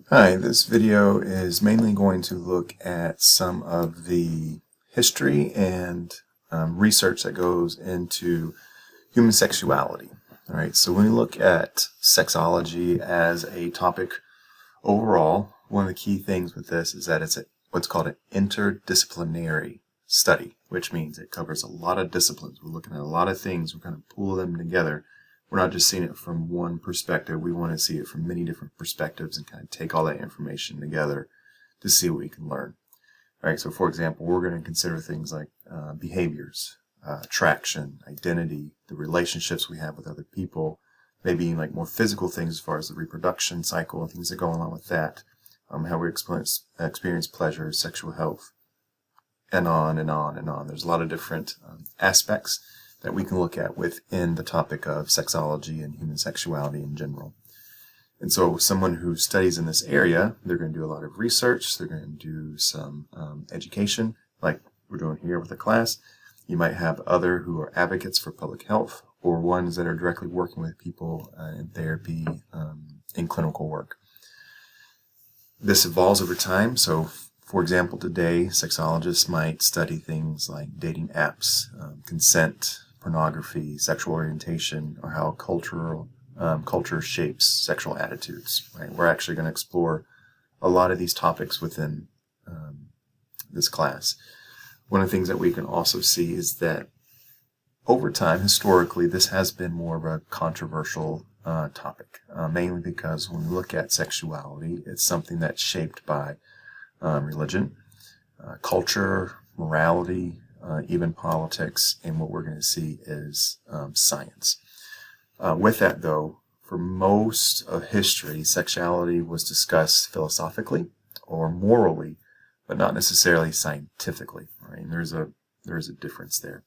Hi, this video is mainly going to look at some of the history and research that goes into human sexuality. All right, so when we look at sexology as a topic overall, one of the key things with this is that it's what's called an interdisciplinary study, which means it covers a lot of disciplines. We're looking at a lot of things, we're kind of pull them together. We're not just seeing it from one perspective. We want to see it from many different perspectives and kind of take all that information together to see what we can learn. All right, so for example, we're going to consider things like behaviors, attraction, identity, the relationships we have with other people, maybe like more physical things as far as the reproduction cycle and things that go along with that, how we experience pleasure, sexual health, and on and on and on. There's a lot of different aspects that we can look at within the topic of sexology and human sexuality in general. And so someone who studies in this area, they're going to do a lot of research, they're going to do some education, like we're doing here with the class. You might have other who are advocates for public health, or ones that are directly working with people in therapy, in clinical work. This evolves over time, so for example, today, sexologists might study things like dating apps, consent, pornography, sexual orientation, or how culture shapes sexual attitudes. Right? We're actually going to explore a lot of these topics within this class. One of the things that we can also see is that over time, historically, this has been more of a controversial topic, mainly because when we look at sexuality, it's something that's shaped by religion, culture, morality, even politics, and what we're going to see is science. With that, though, for most of history, sexuality was discussed philosophically or morally, but not necessarily scientifically. Right? And there's a difference there.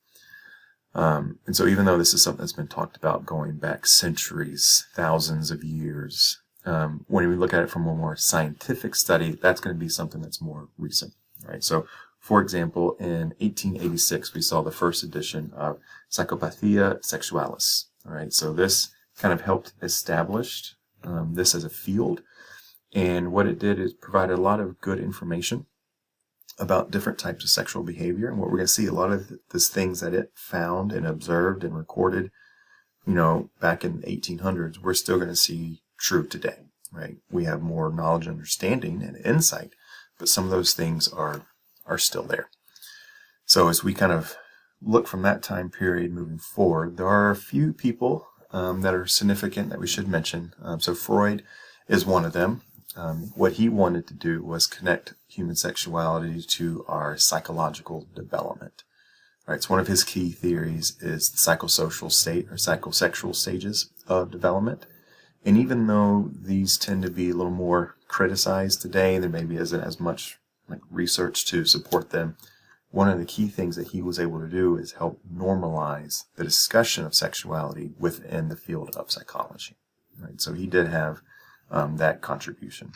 And so even though this is something that's been talked about going back centuries, thousands of years, when we look at it from a more scientific study, that's going to be something that's more recent. Right? So, for example, in 1886, we saw the first edition of Psychopathia Sexualis. All right, so this kind of helped establish this as a field, and what it did is provide a lot of good information about different types of sexual behavior. And what we're going to see, a lot of these things that it found and observed and recorded, back in the 1800s, we're still going to see true today. Right? We have more knowledge, understanding, and insight, but some of those things are still there. So as we kind of look from that time period moving forward, there are a few people that are significant that we should mention. So Freud is one of them. What he wanted to do was connect human sexuality to our psychological development. Right, so one of his key theories is the psychosocial state or psychosexual stages of development. And even though these tend to be a little more criticized today, there maybe isn't as much research to support them. One of the key things that he was able to do is help normalize the discussion of sexuality within the field of psychology. Right? So he did have that contribution.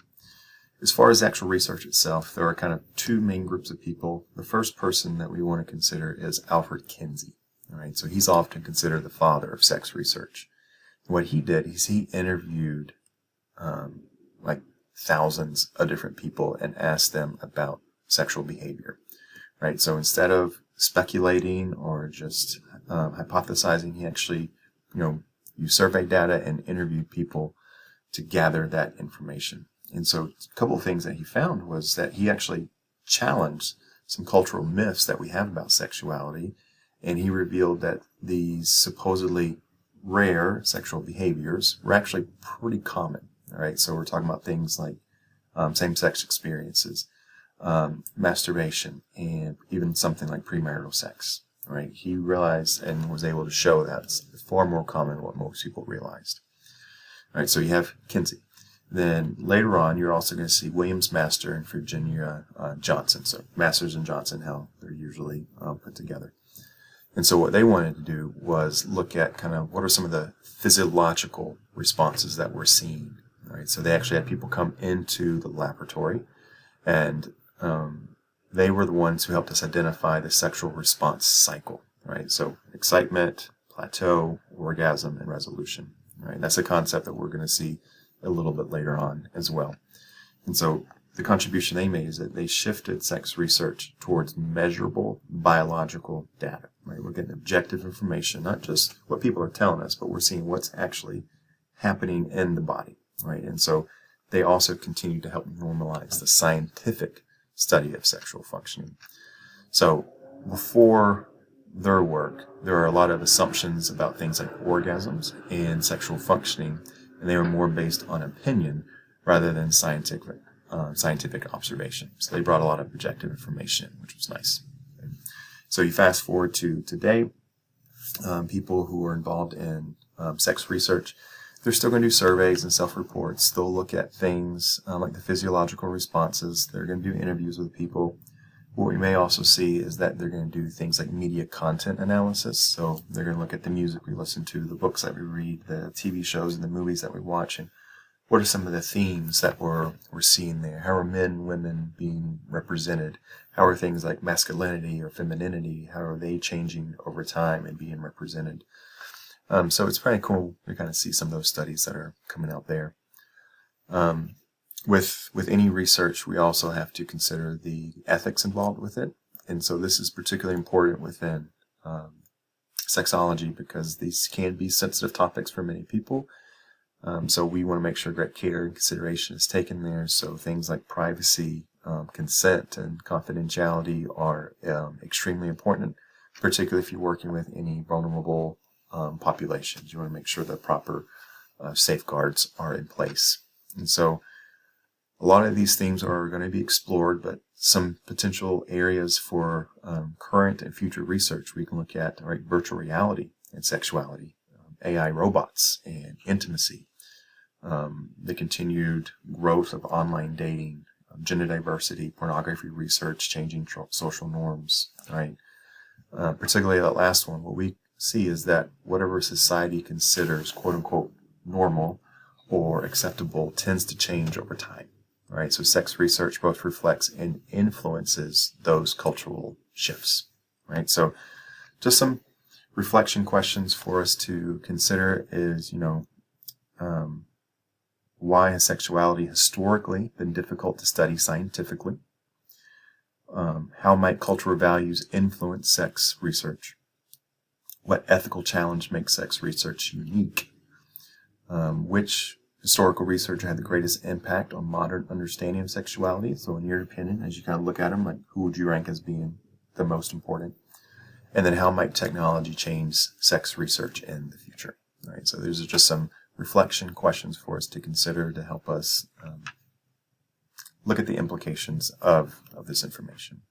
As far as actual research itself, there are kind of two main groups of people. The first person that we want to consider is Alfred Kinsey. All right? So he's often considered the father of sex research. What he did is he interviewed thousands of different people and asked them about sexual behavior. Right? So instead of speculating or just hypothesizing, he actually, you survey data and interview people to gather that information. And so a couple of things that he found was that he actually challenged some cultural myths that we have about sexuality, and he revealed that these supposedly rare sexual behaviors were actually pretty common. All right, so we're talking about things like same-sex experiences, masturbation, and even something like premarital sex. Right? He realized and was able to show that's far more common than what most people realized. All right, so you have Kinsey. Then later on, you're also going to see Williams Master and Virginia Johnson. So Masters and Johnson, how they're usually put together. And so what they wanted to do was look at kind of what are some of the physiological responses that we're seeing. Right? So they actually had people come into the laboratory, and they were the ones who helped us identify the sexual response cycle. Right? So excitement, plateau, orgasm, and resolution. Right? That's a concept that we're going to see a little bit later on as well. And so the contribution they made is that they shifted sex research towards measurable biological data, right? We're getting objective information, not just what people are telling us, but we're seeing what's actually happening in the body, right? And so they also continue to help normalize the scientific study of sexual functioning. So before their work, there are a lot of assumptions about things like orgasms and sexual functioning, and they were more based on opinion rather than scientific observation. So they brought a lot of objective information, which was nice. So you fast forward to today, people who are involved in sex research, they're still going to do surveys and self-reports. They'll look at things like the physiological responses. They're going to do interviews with people. What we may also see is that they're going to do things like media content analysis. So they're going to look at the music we listen to, the books that we read, the TV shows and the movies that we watch, and what are some of the themes that we're seeing there? How are men and women being represented? How are things like masculinity or femininity, how are they changing over time and being represented? So it's pretty cool to kind of see some of those studies that are coming out there. With any research, we also have to consider the ethics involved with it. And so this is particularly important within sexology because these can be sensitive topics for many people. So we want to make sure great care and consideration is taken there. So things like privacy, consent, and confidentiality are extremely important, particularly if you're working with any vulnerable populations. You want to make sure the proper safeguards are in place. And so a lot of these themes are going to be explored, but some potential areas for current and future research we can look at, right, virtual reality and sexuality, AI robots and intimacy, the continued growth of online dating, gender diversity, pornography research, changing social norms, right? Particularly that last one, what we see is that whatever society considers quote unquote normal or acceptable tends to change over time, right? So sex research both reflects and influences those cultural shifts, right? So just some reflection questions for us to consider is, why has sexuality historically been difficult to study scientifically? How might cultural values influence sex research? What ethical challenge makes sex research unique? Which historical research had the greatest impact on modern understanding of sexuality? So in your opinion, as you kind of look at them, like who would you rank as being the most important? And then how might technology change sex research in the future? All right, so these are just some reflection questions for us to consider to help us look at the implications of this information.